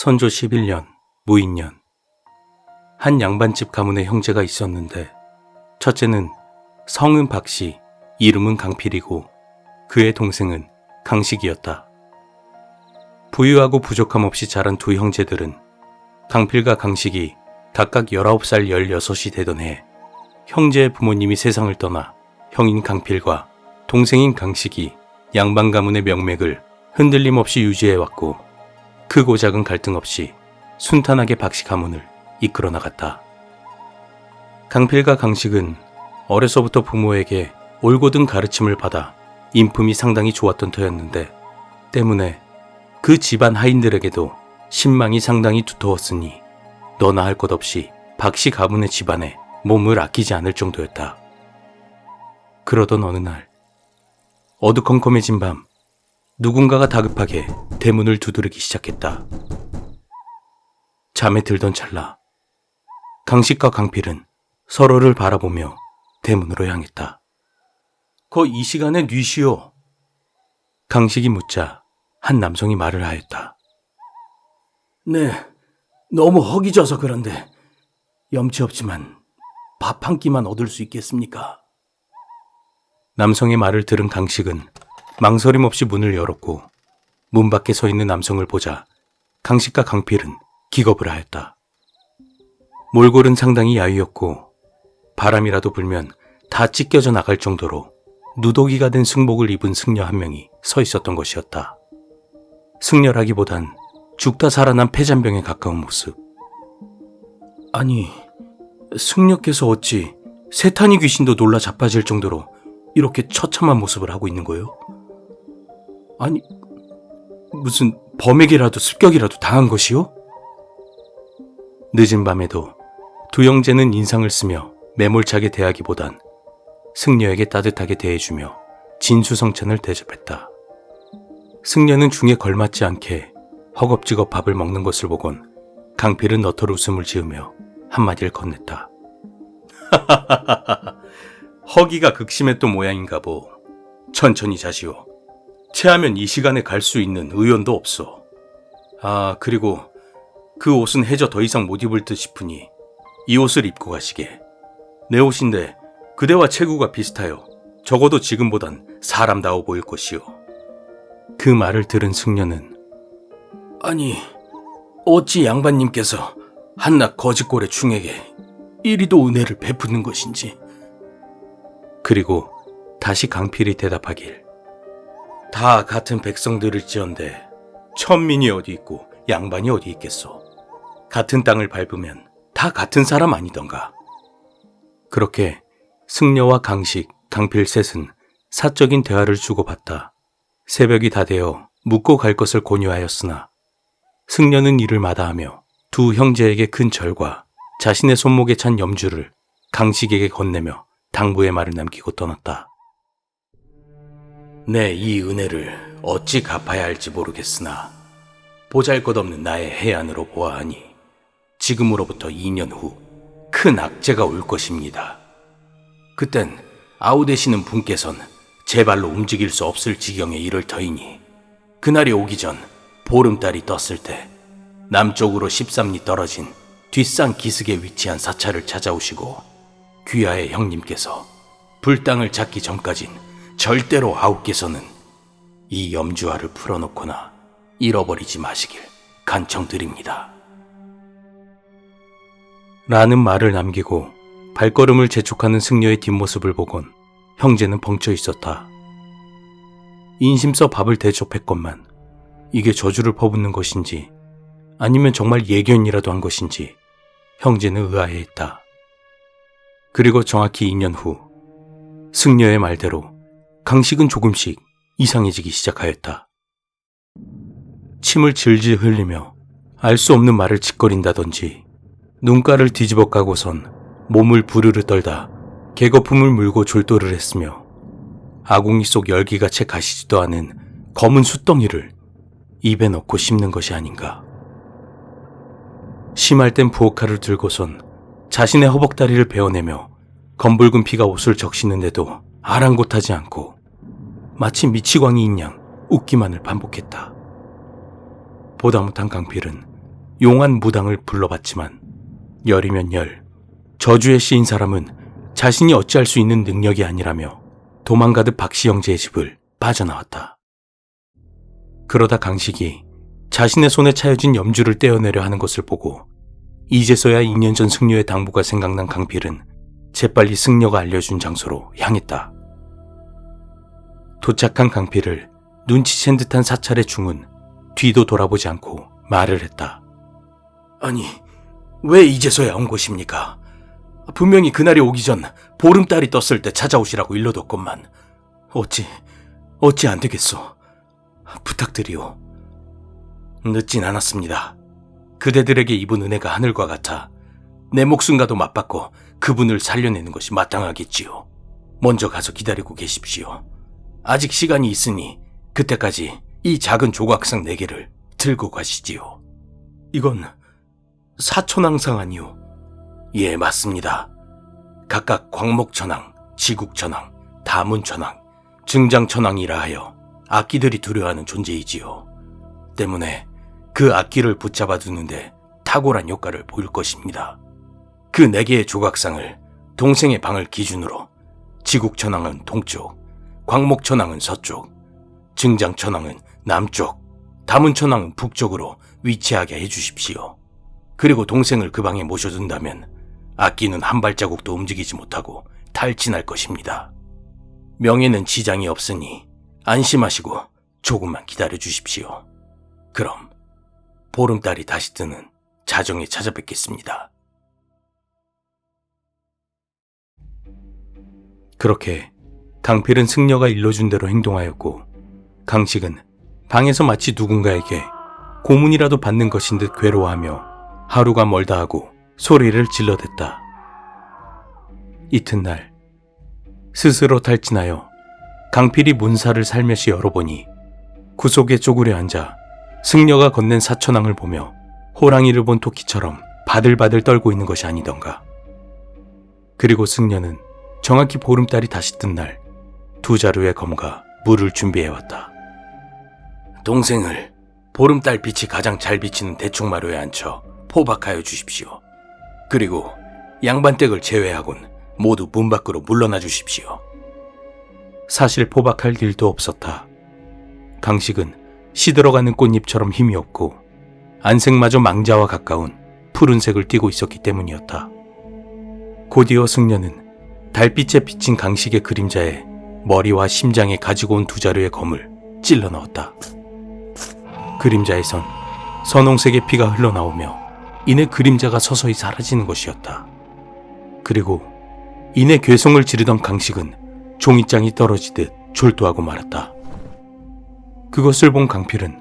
선조 11년 무인년, 한 양반집 가문의 형제가 있었는데 첫째는 성은 박씨, 이름은 강필이고 그의 동생은 강식이었다. 부유하고 부족함 없이 자란 두 형제들은 강필과 강식이 각각 19살, 16이 되던 해 형제의 부모님이 세상을 떠나 형인 강필과 동생인 강식이 양반 가문의 명맥을 흔들림 없이 유지해왔고 크고 작은 갈등 없이 순탄하게 박씨 가문을 이끌어 나갔다. 강필과 강식은 어려서부터 부모에게 올곧은 가르침을 받아 인품이 상당히 좋았던 터였는데 때문에 그 집안 하인들에게도 신망이 상당히 두터웠으니 너나 할 것 없이 박씨 가문의 집안에 몸을 아끼지 않을 정도였다. 그러던 어느 날 어두컴컴해진 밤 누군가가 다급하게 대문을 두드리기 시작했다. 잠에 들던 찰나 강식과 강필은 서로를 바라보며 대문으로 향했다. 거 이 시간에 뉘시오? 강식이 묻자 한 남성이 말을 하였다. 네, 너무 허기져서 그런데 염치 없지만 밥 한 끼만 얻을 수 있겠습니까? 남성의 말을 들은 강식은 망설임 없이 문을 열었고 문 밖에 서 있는 남성을 보자 강식과 강필은 기겁을 하였다. 몰골은 상당히 야위었고 바람이라도 불면 다 찢겨져 나갈 정도로 누더기가 된 승복을 입은 승려 한 명이 서 있었던 것이었다. 승려라기보단 죽다 살아난 폐잔병에 가까운 모습. 아니, 승려께서 어찌 세탄이 귀신도 놀라 자빠질 정도로 이렇게 처참한 모습을 하고 있는 거요? 아니, 무슨 범에게라도 습격이라도 당한 것이요? 늦은 밤에도 두 형제는 인상을 쓰며 매몰차게 대하기보단 승려에게 따뜻하게 대해주며 진수성찬을 대접했다. 승려는 중에 걸맞지 않게 허겁지겁 밥을 먹는 것을 보곤 강필은 너털 웃음을 지으며 한마디를 건넸다. 허기가 극심했던 모양인가 보. 천천히 자시오. 체하면 이 시간에 갈 수 있는 의원도 없어. 아, 그리고 그 옷은 해져 더 이상 못 입을 듯 싶으니 이 옷을 입고 가시게. 내 옷인데 그대와 체구가 비슷하여 적어도 지금보단 사람다워 보일 것이오. 그 말을 들은 승려는 아니, 어찌 양반님께서 한낱 거짓골의 충에게 이리도 은혜를 베푸는 것인지. 그리고 다시 강필이 대답하길. 다 같은 백성들일지언데 천민이 어디 있고 양반이 어디 있겠소. 같은 땅을 밟으면 다 같은 사람 아니던가. 그렇게 승려와 강식, 강필 셋은 사적인 대화를 주고받다 새벽이 다 되어 묵고 갈 것을 권유하였으나 승려는 이를 마다하며 두 형제에게 큰 절과 자신의 손목에 찬 염주를 강식에게 건네며 당부의 말을 남기고 떠났다. 내 이 은혜를 어찌 갚아야 할지 모르겠으나 보잘것없는 나의 해안으로 보아하니 지금으로부터 2년 후 큰 악재가 올 것입니다. 그땐 아우 되시는 분께선 제 발로 움직일 수 없을 지경에 이를 터이니 그날이 오기 전 보름달이 떴을 때 남쪽으로 13리 떨어진 뒷산 기슭에 위치한 사찰을 찾아오시고 귀하의 형님께서 불당을 찾기 전까진 절대로 아우께서는 이 염주화를 풀어놓거나 잃어버리지 마시길 간청드립니다. 라는 말을 남기고 발걸음을 재촉하는 승려의 뒷모습을 보곤 형제는 벙쪄 있었다. 인심써 밥을 대접했건만 이게 저주를 퍼붓는 것인지 아니면 정말 예견이라도 한 것인지 형제는 의아해했다. 그리고 정확히 2년 후 승려의 말대로 강식은 조금씩 이상해지기 시작하였다. 침을 질질 흘리며 알 수 없는 말을 짓거린다든지 눈가를 뒤집어 까고선 몸을 부르르 떨다 개거품을 물고 졸도를 했으며 아궁이 속 열기가 채 가시지도 않은 검은 숯덩이를 입에 넣고 씹는 것이 아닌가. 심할 땐 부엌칼을 들고선 자신의 허벅다리를 베어내며 검붉은 피가 옷을 적시는데도 아랑곳하지 않고 마치 미치광이인 양 웃기만을 반복했다. 보다 못한 강필은 용한 무당을 불러봤지만 열이면 열, 저주에 씌인 사람은 자신이 어찌할 수 있는 능력이 아니라며 도망가듯 박씨 형제의 집을 빠져나왔다. 그러다 강식이 자신의 손에 차여진 염주를 떼어내려 하는 것을 보고 이제서야 2년 전 승려의 당부가 생각난 강필은 재빨리 승려가 알려준 장소로 향했다. 도착한 강필을 눈치챈 듯한 사찰의 중은 뒤도 돌아보지 않고 말을 했다. 아니, 왜 이제서야 온 것입니까? 분명히 그날이 오기 전 보름달이 떴을 때 찾아오시라고 일러뒀건만 어찌 안 되겠소. 부탁드리오. 늦진 않았습니다. 그대들에게 입은 은혜가 하늘과 같아 내 목숨과도 맞받고 그분을 살려내는 것이 마땅하겠지요. 먼저 가서 기다리고 계십시오. 아직 시간이 있으니 그때까지 이 작은 조각상 4개를 들고 가시지요. 이건 사천왕상 아니오? 예, 맞습니다. 각각 광목천왕, 지국천왕, 다문천왕, 증장천왕이라 하여 악기들이 두려워하는 존재이지요. 때문에 그 악기를 붙잡아 두는데 탁월한 효과를 보일 것입니다. 그 4개의 조각상을 동생의 방을 기준으로 지국천왕은 동쪽, 광목천왕은 서쪽, 증장천왕은 남쪽, 다문천왕은 북쪽으로 위치하게 해주십시오. 그리고 동생을 그 방에 모셔둔다면 악기는 한 발자국도 움직이지 못하고 탈진할 것입니다. 명예는 지장이 없으니 안심하시고 조금만 기다려 주십시오. 그럼 보름달이 다시 뜨는 자정에 찾아뵙겠습니다. 그렇게 강필은 승려가 일러준 대로 행동하였고 강식은 방에서 마치 누군가에게 고문이라도 받는 것인 듯 괴로워하며 하루가 멀다 하고 소리를 질러댔다. 이튿날 스스로 탈진하여 강필이 문사를 살며시 열어보니 구속에 쪼그려 앉아 승려가 건넨 사천왕을 보며 호랑이를 본 토끼처럼 바들바들 떨고 있는 것이 아니던가. 그리고 승려는 정확히 보름달이 다시 뜬 날 2자루의 검과 물을 준비해왔다. 동생을 보름달 빛이 가장 잘 비치는 대충마루에 앉혀 포박하여 주십시오. 그리고 양반댁을 제외하곤 모두 문 밖으로 물러나 주십시오. 사실 포박할 일도 없었다. 강식은 시들어가는 꽃잎처럼 힘이 없고 안색마저 망자와 가까운 푸른색을 띠고 있었기 때문이었다. 곧이어 승려는 달빛에 비친 강식의 그림자에 머리와 심장에 가지고 온 2자루의 검을 찔러 넣었다. 그림자에선 선홍색의 피가 흘러나오며 이내 그림자가 서서히 사라지는 것이었다. 그리고 이내 괴성을 지르던 강식은 종잇장이 떨어지듯 졸도하고 말았다. 그것을 본 강필은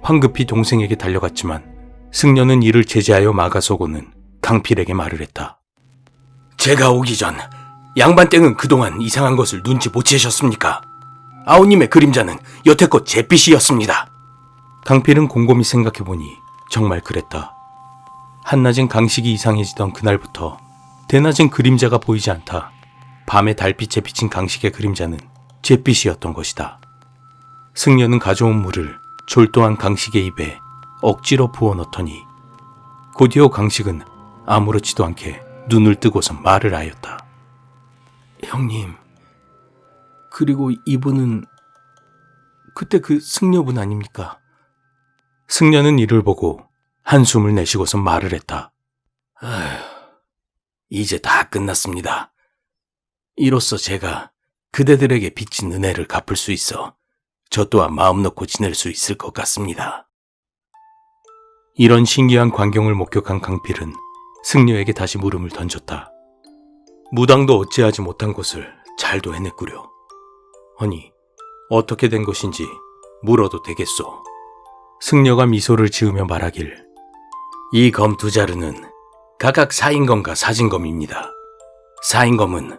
황급히 동생에게 달려갔지만 승려는 이를 제지하여 막아서고는 강필에게 말을 했다. 제가 오기 전 양반땡은 그동안 이상한 것을 눈치 못 채셨습니까? 아우님의 그림자는 여태껏 잿빛이었습니다. 강필은 곰곰이 생각해보니 정말 그랬다. 한낮엔 강식이 이상해지던 그날부터 대낮엔 그림자가 보이지 않다. 밤에 달빛에 비친 강식의 그림자는 잿빛이었던 것이다. 승려는 가져온 물을 졸도한 강식의 입에 억지로 부어넣더니 곧이어 강식은 아무렇지도 않게 눈을 뜨고서 말을 하였다. 형님, 그리고 이분은 그때 그 승려분 아닙니까? 승려는 이를 보고 한숨을 내쉬고서 말을 했다. 아휴, 이제 다 끝났습니다. 이로써 제가 그대들에게 빚진 은혜를 갚을 수 있어 저 또한 마음 놓고 지낼 수 있을 것 같습니다. 이런 신기한 광경을 목격한 강필은 승려에게 다시 물음을 던졌다. 무당도 어찌하지 못한 것을 잘도 해냈구려. 아니, 어떻게 된 것인지 물어도 되겠소? 승려가 미소를 지으며 말하길, 이 검 2자루는 각각 사인검과 사진검입니다. 사인검은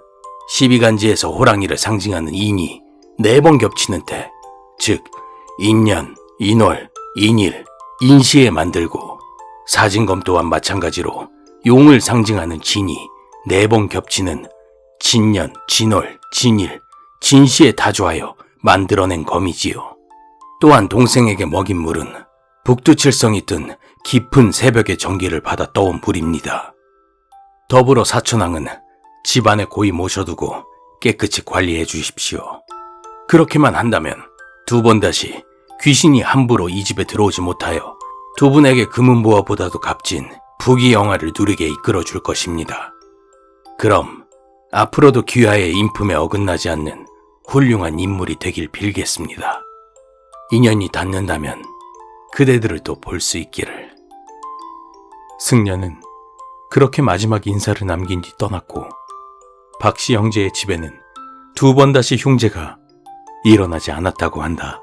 12간지에서 호랑이를 상징하는 인이 4번 겹치는 때, 즉 인년, 인월, 인일, 인시에 만들고, 사진검 또한 마찬가지로 용을 상징하는 진이 4번 겹치는 진년, 진월, 진일, 진시에 다조하여 만들어낸 검이지요. 또한 동생에게 먹인 물은 북두칠성이 뜬 깊은 새벽의 전기를 받아 떠온 불입니다. 더불어 사촌왕은 집안에 고이 모셔두고 깨끗이 관리해 주십시오. 그렇게만 한다면 두 번 다시 귀신이 함부로 이 집에 들어오지 못하여 두 분에게 금은보화보다도 값진 부귀영화를 누리게 이끌어 줄 것입니다. 그럼 앞으로도 귀하의 인품에 어긋나지 않는 훌륭한 인물이 되길 빌겠습니다. 인연이 닿는다면 그대들을 또 볼 수 있기를. 승려는 그렇게 마지막 인사를 남긴 뒤 떠났고 박씨 형제의 집에는 두 번 다시 흉재가 일어나지 않았다고 한다.